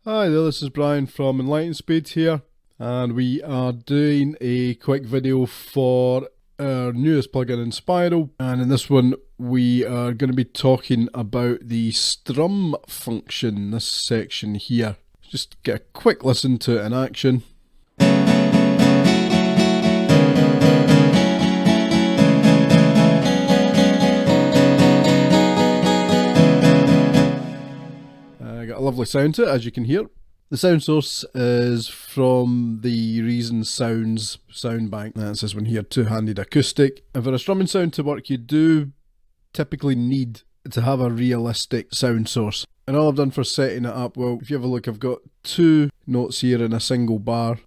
Hi there, this is Brian from Enlightenspeed here, and we are doing a quick video for our newest plugin Inspiral, and in this one we are going to be talking about the Strum function, this section here. Just get a quick listen to it in action. Got a lovely sound to it, as you can hear. The sound source is from the Reason Sounds sound bank. That's this one here, two-handed acoustic. And for a strumming sound to work, you do typically need to have a realistic sound source. And all I've done for setting it up, well, if you have a look, I've got two notes here in a single bar.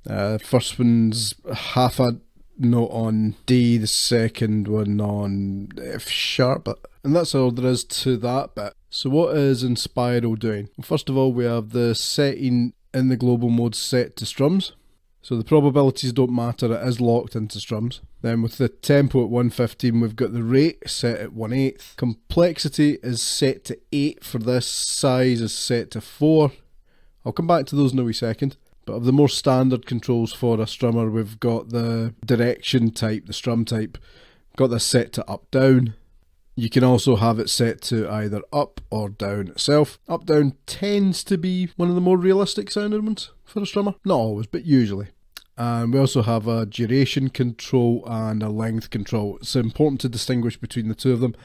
First one's half a note on D, the second one on F sharp, and that's all there is to that bit. So what is Inspiral doing? Well, first of all, we have the setting in the global mode set to strums. So the probabilities don't matter, it is locked into strums. Then with the tempo at 115, we've got the rate set at 1/8. Complexity is set to 8 for this, size is set to 4. I'll come back to those in a wee second. But of the more standard controls for a strummer, we've got the direction type, the strum type, got this set to up down. You can also have it set to either up or down itself. Up down tends to be one of the more realistic sounding ones for a strummer. Not always, but usually. And we also have a duration control and a length control. It's important to distinguish between the two of them.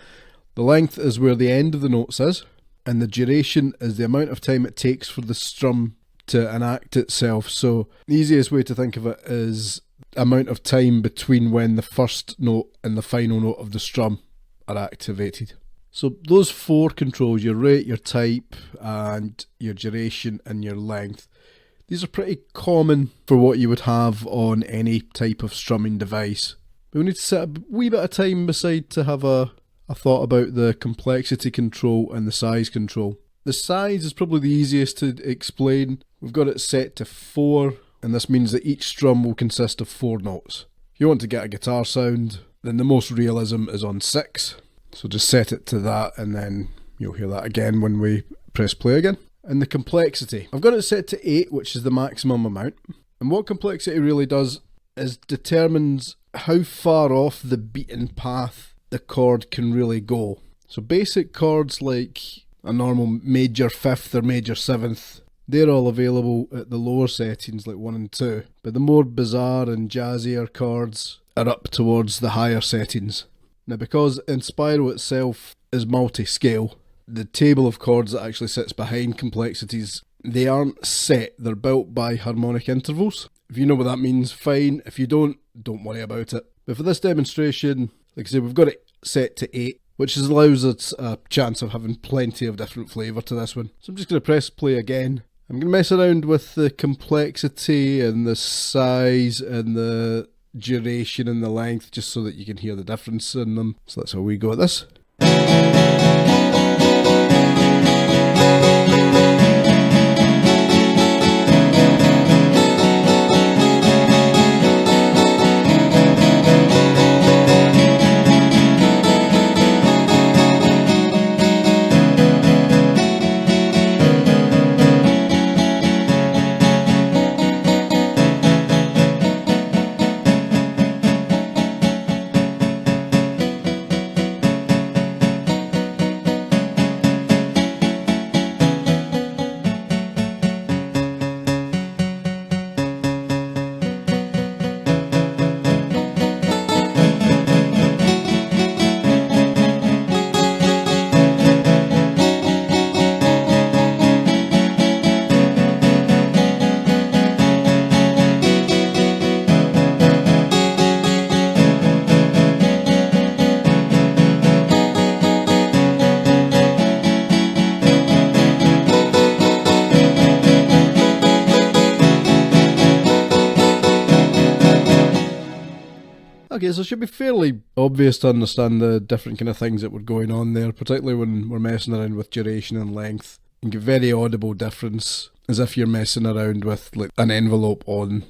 The length is where the end of the notes is, and the duration is the amount of time it takes for the strum to enact itself. So the easiest way to think of it is amount of time between when the first note and the final note of the strum are activated. So those four controls, your rate, your type, and your duration and your length, these are pretty common for what you would have on any type of strumming device. But we need to set a wee bit of time aside to have a thought about the complexity control and the size control. The size is probably the easiest to explain. We've got it set to 4, and this means that each strum will consist of 4 notes. If you want to get a guitar sound, then the most realism is on 6. So just set it to that, and then you'll hear that again when we press play again. And the complexity, I've got it set to 8, which is the maximum amount. And what complexity really does is determines how far off the beaten path the chord can really go. So basic chords like a normal major 5th or major 7th, they're all available at the lower settings like 1 and 2. But the more bizarre and jazzier chords are up towards the higher settings. Now, because Inspiral itself is multi-scale, the table of chords that actually sits behind complexities, they aren't set, they're built by harmonic intervals. If you know what that means, fine. If you don't worry about it. But for this demonstration, like I say, we've got it set to 8, which allows us a chance of having plenty of different flavour to this one. So I'm just going to press play again. I'm going to mess around with the complexity and the size and the duration and the length just so that you can hear the difference in them. So that's how we go at this. Okay, so it should be fairly obvious to understand the different kind of things that were going on there, particularly when we're messing around with duration and length. You get very audible difference, as if you're messing around with like an envelope on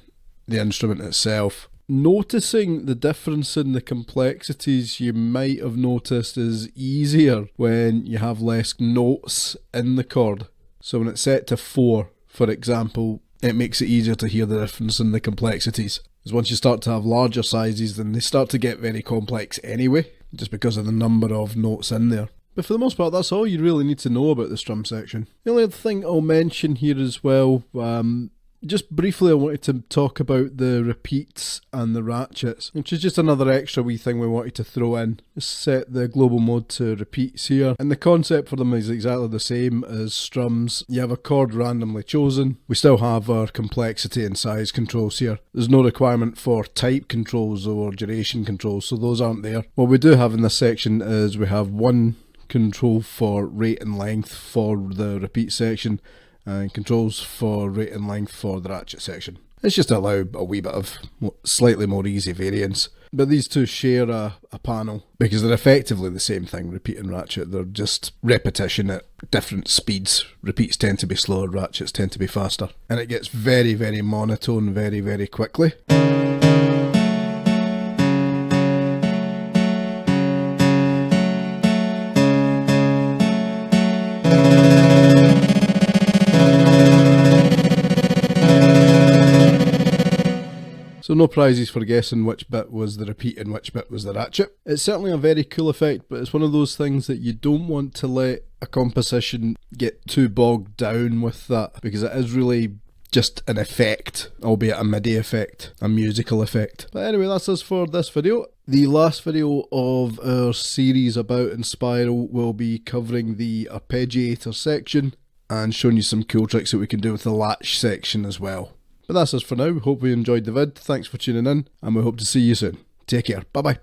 the instrument itself. Noticing the difference in the complexities you might have noticed is easier when you have less notes in the chord. So when it's set to 4, for example, it makes it easier to hear the difference in the complexities. Because once you start to have larger sizes, then they start to get very complex anyway, just because of the number of notes in there. But for the most part, that's all you really need to know about the strum section. The only other thing I'll mention here as well, just briefly I wanted to talk about the repeats and the ratchets, which is just another extra wee thing we wanted to throw in. Just set the global mode to repeats here, and the concept for them is exactly the same as strums. You have a chord randomly chosen. We still have our complexity and size controls here. There's no requirement for type controls or duration controls, so those aren't there. What we do have in this section is we have one control for rate and length for the repeat section, and controls for rate and length for the ratchet section. It's just to allow a wee bit of slightly more easy variance. But these two share a panel because they're effectively the same thing, repeat and ratchet. They're just repetition at different speeds. Repeats tend to be slower, ratchets tend to be faster. And it gets very, very monotone very, very quickly. So no prizes for guessing which bit was the repeat and which bit was the ratchet. It's certainly a very cool effect, but it's one of those things that you don't want to let a composition get too bogged down with that, because it is really just an effect, albeit a MIDI effect, a musical effect. But anyway, that's us for this video. The last video of our series about Inspiral will be covering the arpeggiator section and showing you some cool tricks that we can do with the latch section as well. But that's us for now. Hope you enjoyed the vid. Thanks for tuning in, and we hope to see you soon. Take care. Bye bye.